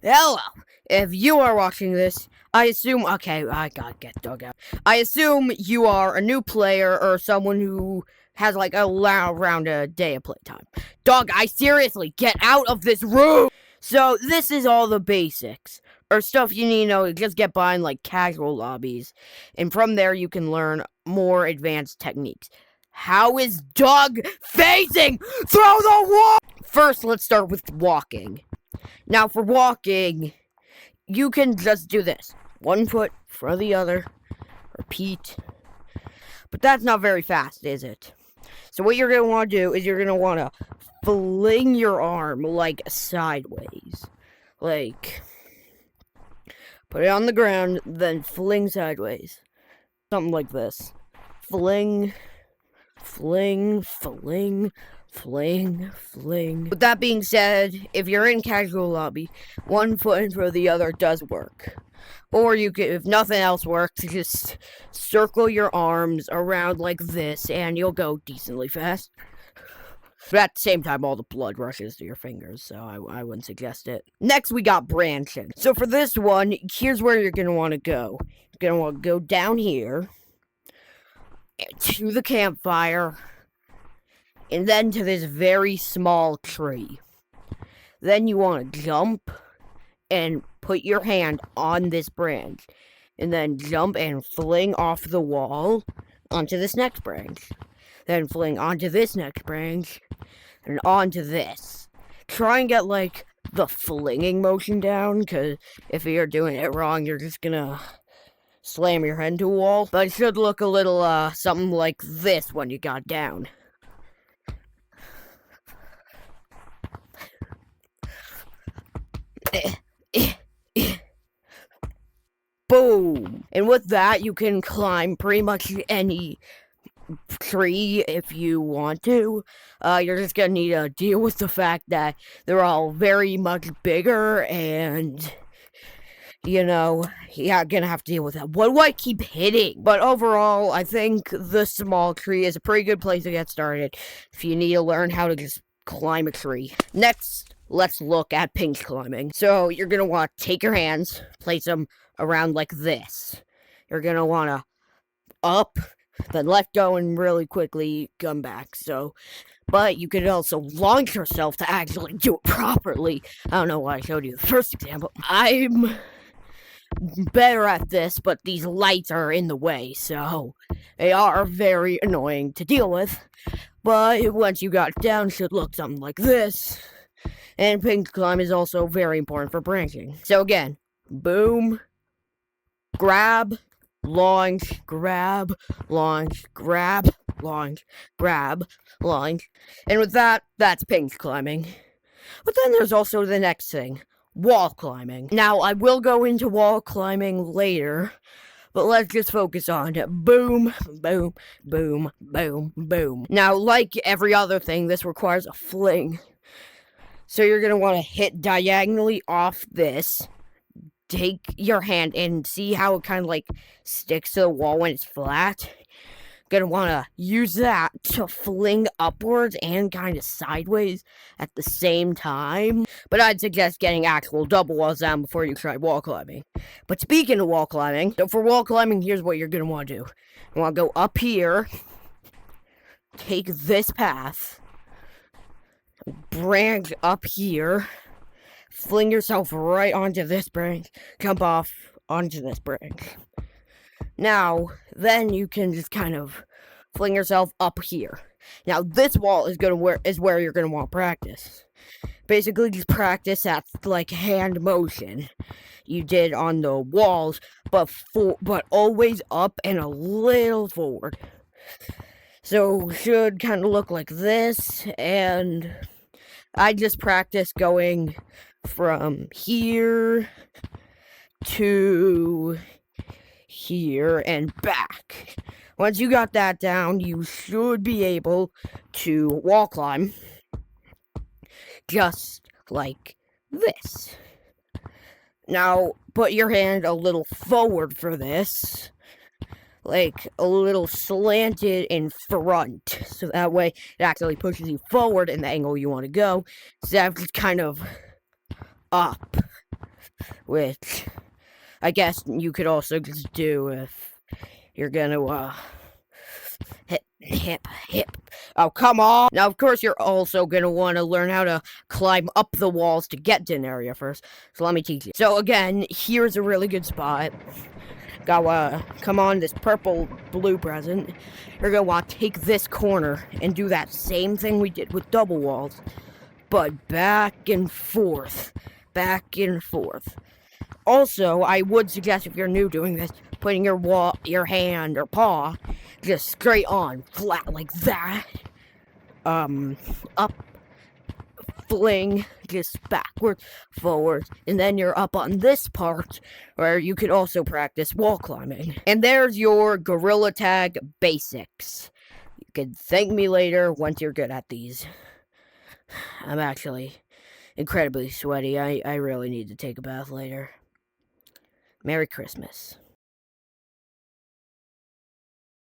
Hello. If you are watching this, I assume. Okay, I gotta get dug out. I assume you are a new player or someone who has like around a day of playtime. Dog, I seriously get out of this room. So this is all the basics or stuff you need to know to just get by in like casual lobbies, and from there you can learn more advanced techniques. How is Doug facing through the wall? First, let's start with walking. Now, for walking, you can just do this. One foot for the other. Repeat. But that's not very fast, is it? So what you're going to want to do is you're going to want to fling your arm, like, sideways. Like, put it on the ground, then fling sideways. Something like this. Fling, fling, fling, fling, fling. With that being said, if you're in casual lobby, one foot for the other does work. Or you can, if nothing else works, just circle your arms around like this, and you'll go decently fast. But at the same time, all the blood rushes to your fingers, so I wouldn't suggest it. Next, we got branching. So for this one, here's where you're going to want to go. You're going to want to go down here, to the campfire, and then to this very small tree. Then you want to jump and put your hand on this branch, and then jump and fling off the wall onto this next branch. Then fling onto this next branch, and onto this. Try and get, like, the flinging motion down, because if you're doing it wrong, you're just gonna slam your head into a wall. But it should look a little, something like this when you got down. Boom! And with that, you can climb pretty much any tree if you want to. You're just gonna need to deal with the fact that they're all very much bigger, and you're gonna have to deal with that. What do I keep hitting? But overall, I think the small tree is a pretty good place to get started if you need to learn how to just climb a tree. Next, let's look at pinch climbing. So you're gonna want to take your hands, place them around like this. You're gonna want to up, then let go and really quickly come back. But you could also launch yourself to actually do it properly. I don't know why I showed you the first example. I'm better at this, but these lights are in the way, so they are very annoying to deal with. But once you got it down, it should look something like this. And pinch climb is also very important for branching. So again, boom, grab, launch, grab, launch, grab, launch, grab, launch. And with that, that's pinch climbing. But then there's also the next thing, wall climbing. Now, I will go into wall climbing later, but let's just focus on boom, boom, boom, boom, boom. Now, like every other thing, this requires a fling. So you're going to want to hit diagonally off this. Take your hand and see how it kind of like sticks to the wall when it's flat. Gonna want to use that to fling upwards and kind of sideways at the same time. But I'd suggest getting actual double walls down before you try wall climbing. But speaking of wall climbing, so for wall climbing, here's what you're gonna want to do. You want to go up here, take this path, branch up here, fling yourself right onto this branch, jump off onto this branch. Now, then you can just kind of fling yourself up here. Now, this wall is where you're gonna want to practice. Basically, just practice that like hand motion you did on the walls, but always up and a little forward. So should kind of look like this, and I just practice going from here to here and back. Once you got that down, you should be able to wall climb just like this. Now, put your hand a little forward for this, like a little slanted in front, so that way it actually pushes you forward in the angle you want to go, instead of just kind of up. which I guess you could also just do if you're gonna, hip. Oh, come on! Now, of course, you're also gonna want to learn how to climb up the walls to get to an area first. So let me teach you. So again, here's a really good spot. Go, come on, this purple blue present. You're gonna want to take this corner and do that same thing we did with double walls, but back and forth. Back and forth. Also, I would suggest if you're new doing this, putting your hand or paw just straight on, flat like that. Up, fling, just backwards, forwards, and then you're up on this part where you could also practice wall climbing. And there's your Gorilla Tag basics. You can thank me later once you're good at these. I'm actually incredibly sweaty. I really need to take a bath later. Merry Christmas.